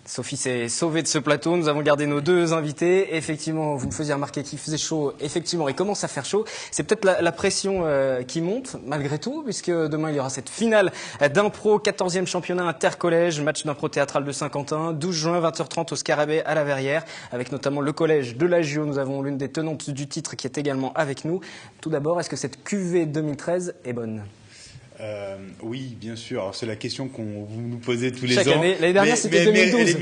Sophie s'est sauvée de ce plateau. Nous avons gardé nos deux invités. Effectivement, vous me faisiez remarquer qu'il faisait chaud. Effectivement, il commence à faire chaud. C'est peut-être la pression qui monte, malgré tout, puisque demain, il y aura cette finale d'impro, 14e championnat intercollège, match d'impro théâtral de Saint-Quentin, 12 juin, 20h30 au Scarabée à la Verrière, avec notamment le collège de l'Agio. Nous avons l'une des tenantes du titre qui est également avec nous. Tout d'abord, est-ce que cette QV 2013 est bonne ? Oui, bien sûr. Alors, c'est la question qu'on vous nous posez tous les Chaque ans. année. L'année dernière, c'était 2012.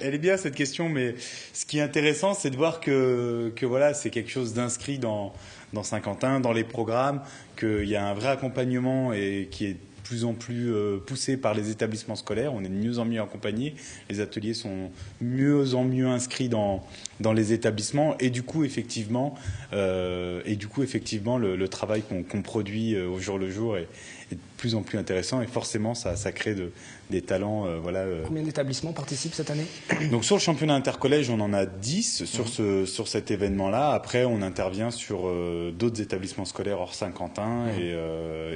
Elle est bien cette question, mais ce qui est intéressant, c'est de voir que voilà, c'est quelque chose d'inscrit dans Saint-Quentin, dans les programmes, qu'il y a un vrai accompagnement et qui est de plus en plus poussé par les établissements scolaires. On est de mieux en mieux accompagnés. Les ateliers sont mieux en mieux inscrits dans les établissements et du coup effectivement le travail qu'on produit au jour le jour est de plus en plus intéressant et forcément ça crée des talents. Combien d'établissements participent cette année ? Donc sur le championnat intercollège, on en a 10 sur cet événement-là. Après, on intervient sur d'autres établissements scolaires hors Saint-Quentin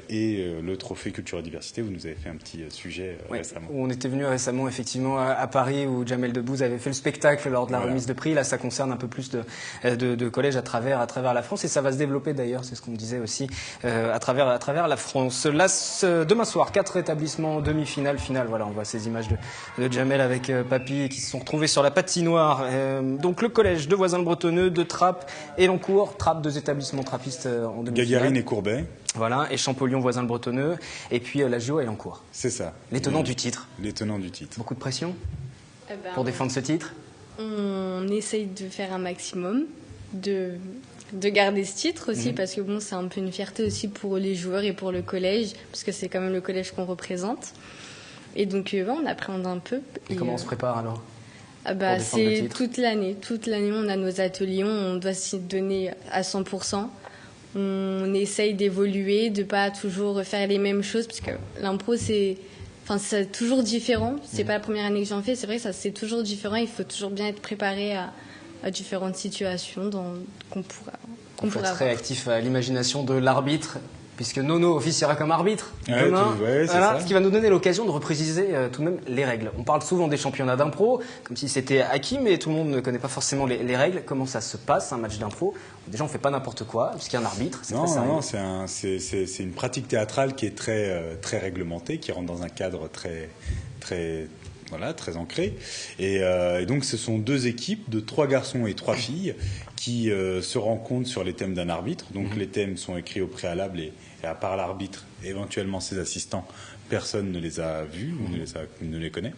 et le trophée culture et diversité. Vous nous avez fait un petit sujet récemment. On était venu récemment effectivement à Paris où Jamel Debbouze avait fait le spectacle lors de la remise de prix. Là, ça concerne un peu plus de collèges à travers la France et ça va se développer d'ailleurs, c'est ce qu'on disait aussi, à travers la France. Là, demain soir, 4 établissements en demi-finale, finale. Voilà, on voit ces images de Jamel avec Papy qui se sont retrouvés sur la patinoire. Donc le collège de Voisins-le-Bretonneux, de Trappes et Lancourt. Trappes, 2 établissements trappistes en demi-finale. Gagarine et Courbet. Voilà, et Champollion, Voisins-le-Bretonneux. Et puis l'Agio et Lancourt. C'est ça. Les tenants du titre. Les tenants du titre. Beaucoup de pression pour défendre ce titre. On essaye de faire un maximum, de garder ce titre aussi, parce que bon, c'est un peu une fierté aussi pour les joueurs et pour le collège, parce que c'est quand même le collège qu'on représente. Et donc, on appréhende un peu. Et comment on se prépare alors ? C'est toute l'année. Toute l'année, on a nos ateliers, on doit s'y donner à 100%. On essaye d'évoluer, de pas toujours faire les mêmes choses, parce que l'impro, c'est toujours différent. C'est pas la première année que j'en fais. C'est vrai que c'est toujours différent. Il faut toujours bien être préparé à différentes situations qu'on pourra avoir. Réactif à l'imagination de l'arbitre, puisque Nono officiera comme arbitre demain. Ça. Ce qui va nous donner l'occasion de repréciser tout de même les règles. On parle souvent des championnats d'impro, comme si c'était acquis, mais tout le monde ne connaît pas forcément les règles. Comment ça se passe, un match d'impro ? Déjà, on ne fait pas n'importe quoi, puisqu'il y a un arbitre. Non, c'est une pratique théâtrale qui est très réglementée, qui rentre dans un cadre très ancré. Et donc, ce sont 2 équipes de 3 garçons et 3 filles qui se rencontrent sur les thèmes d'un arbitre. Donc, les thèmes sont écrits au préalable et à part l'arbitre, éventuellement ses assistants, personne ne les a vus ou ne les connaît.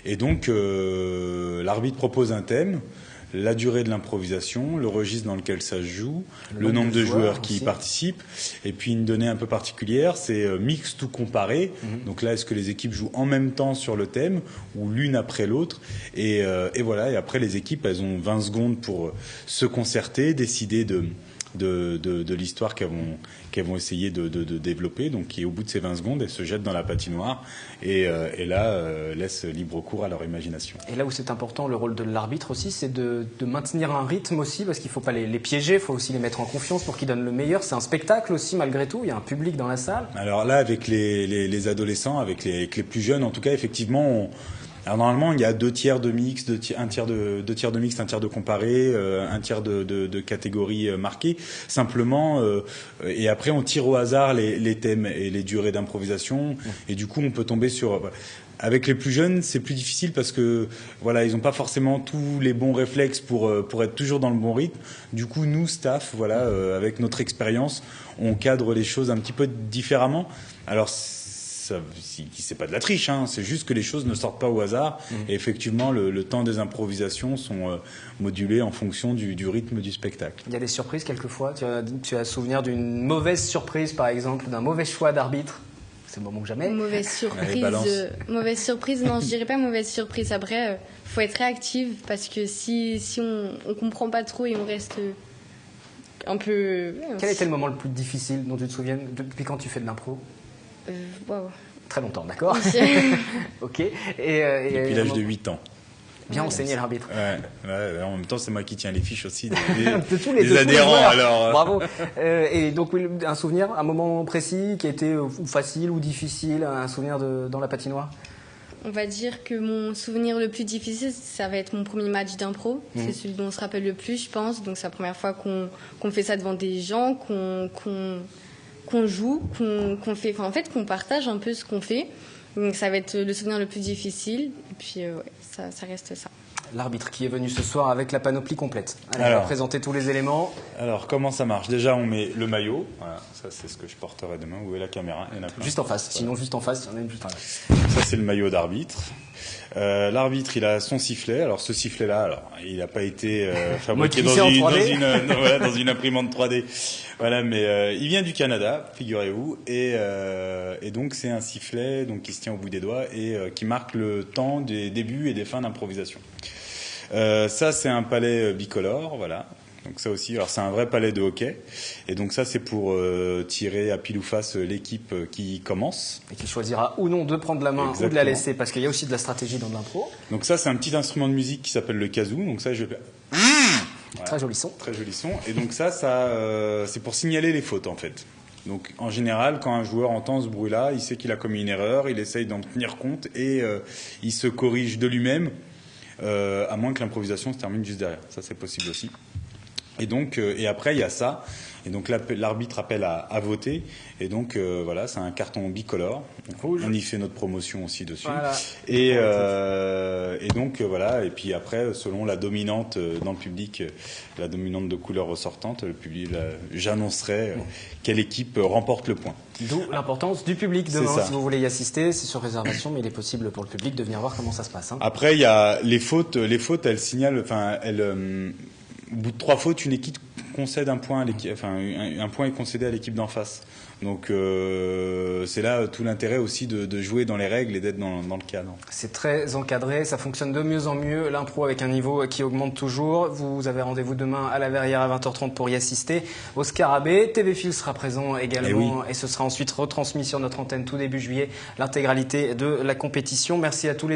Et donc, l'arbitre propose un thème, la durée de l'improvisation, le registre dans lequel ça se joue, le nombre de joueurs qui y participent, et puis une donnée un peu particulière, c'est mixte ou comparé. Donc là, est-ce que les équipes jouent en même temps sur le thème ou l'une après l'autre, et voilà. Et après, les équipes, elles ont 20 secondes pour se concerter, décider de l'histoire qu'elles vont essayer de développer. Donc, au bout de ces 20 secondes, elles se jettent dans la patinoire et là, laissent libre cours à leur imagination. Et là où c'est important, le rôle de l'arbitre aussi, c'est de maintenir un rythme aussi, parce qu'il ne faut pas les piéger, il faut aussi les mettre en confiance pour qu'ils donnent le meilleur. C'est un spectacle aussi, malgré tout, il y a un public dans la salle. Alors là, avec les adolescents, avec les plus jeunes, en tout cas, effectivement, alors normalement, il y a 2 tiers de mixte, 2 tiers de mixte, 1 tiers de comparé, 1 tiers de catégories marquées. Simplement, et après on tire au hasard les thèmes et les durées d'improvisation. Et du coup, on peut tomber sur. Avec les plus jeunes, c'est plus difficile parce que voilà, ils n'ont pas forcément tous les bons réflexes pour être toujours dans le bon rythme. Du coup, nous, staff, avec notre expérience, on cadre les choses un petit peu différemment. Alors c'est pas de la triche, c'est juste que les choses ne sortent pas au hasard. Et effectivement, le temps des improvisations sont modulés en fonction du rythme du spectacle. Il y a des surprises quelquefois. Tu as souvenir d'une mauvaise surprise, par exemple, d'un mauvais choix d'arbitre. C'est le moment que jamais. Mauvaise surprise, non, je dirais pas mauvaise surprise. Après, faut être réactive parce que si on comprend pas trop et on reste un peu. Quel était le moment le plus difficile dont tu te souviens depuis quand tu fais de l'impro ? Très longtemps, d'accord. Ok. Depuis l'âge de 8 ans. Bien enseigné l'arbitre. Ouais, en même temps, c'est moi qui tiens les fiches aussi de tous les adhérents. Alors. Bravo. Et donc, un souvenir, un moment précis qui a été ou facile ou difficile, un souvenir dans la patinoire ? On va dire que mon souvenir le plus difficile, ça va être mon premier match d'impro. C'est celui dont on se rappelle le plus, je pense. Donc, c'est la première fois qu'on fait ça devant des gens, qu'on joue, qu'on fait, enfin, en fait, qu'on partage un peu ce qu'on fait. Donc, ça va être le souvenir le plus difficile. Et puis, ouais, ça reste ça. L'arbitre qui est venu ce soir avec la panoplie complète. Allez, on va présenter tous les éléments. Alors, comment ça marche? Déjà, on met le maillot. Voilà, ça, c'est ce que je porterai demain. Où est la caméra? Il y en a plein. Juste en face. Sinon, juste en face, il y en a une juste en face. Ça, c'est le maillot d'arbitre. L'arbitre, il a son sifflet. Alors, ce sifflet-là, il n'a pas été fabriqué dans une imprimante 3D. Voilà, mais il vient du Canada, figurez-vous, et donc c'est un sifflet qui se tient au bout des doigts et qui marque le temps des débuts et des fins d'improvisation. Ça, c'est un palais bicolore, voilà. Donc ça aussi, alors c'est un vrai palais de hockey. Et donc ça, c'est pour tirer à pile ou face l'équipe qui commence. Et qui choisira ou non de prendre la main ou de la laisser, parce qu'il y a aussi de la stratégie dans l'impro. Donc ça, c'est un petit instrument de musique qui s'appelle le kazoo. Donc ça, je vais... Voilà. Très joli son. Très joli son. Et donc ça c'est pour signaler les fautes, en fait. Donc en général, quand un joueur entend ce bruit-là, il sait qu'il a commis une erreur, il essaye d'en tenir compte et il se corrige de lui-même, à moins que l'improvisation se termine juste derrière. Ça, c'est possible aussi. Et donc, et après, il y a ça. Et donc, l'arbitre appelle à voter. Et donc, voilà, c'est un carton bicolore. On y fait notre promotion aussi dessus. Voilà. Et donc, voilà. Et puis après, selon la dominante dans le public, la dominante de couleur ressortante, le public, j'annoncerai quelle équipe remporte le point. D'où l'importance du public demain. Si vous voulez y assister, c'est sur réservation, mais il est possible pour le public de venir voir comment ça se passe. Hein. Après, il y a les fautes, elles signalent, au bout de 3 fautes, une équipe concède un point à l'équipe, un point est concédé à l'équipe d'en face. Donc c'est là tout l'intérêt aussi de jouer dans les règles et d'être dans le cadre. C'est très encadré, ça fonctionne de mieux en mieux. L'impro avec un niveau qui augmente toujours. Vous avez rendez-vous demain à la Verrière à 20h30 pour y assister. Au Scarabée, TV Fil sera présent également et ce sera ensuite retransmis sur notre antenne tout début juillet, l'intégralité de la compétition. Merci à tous les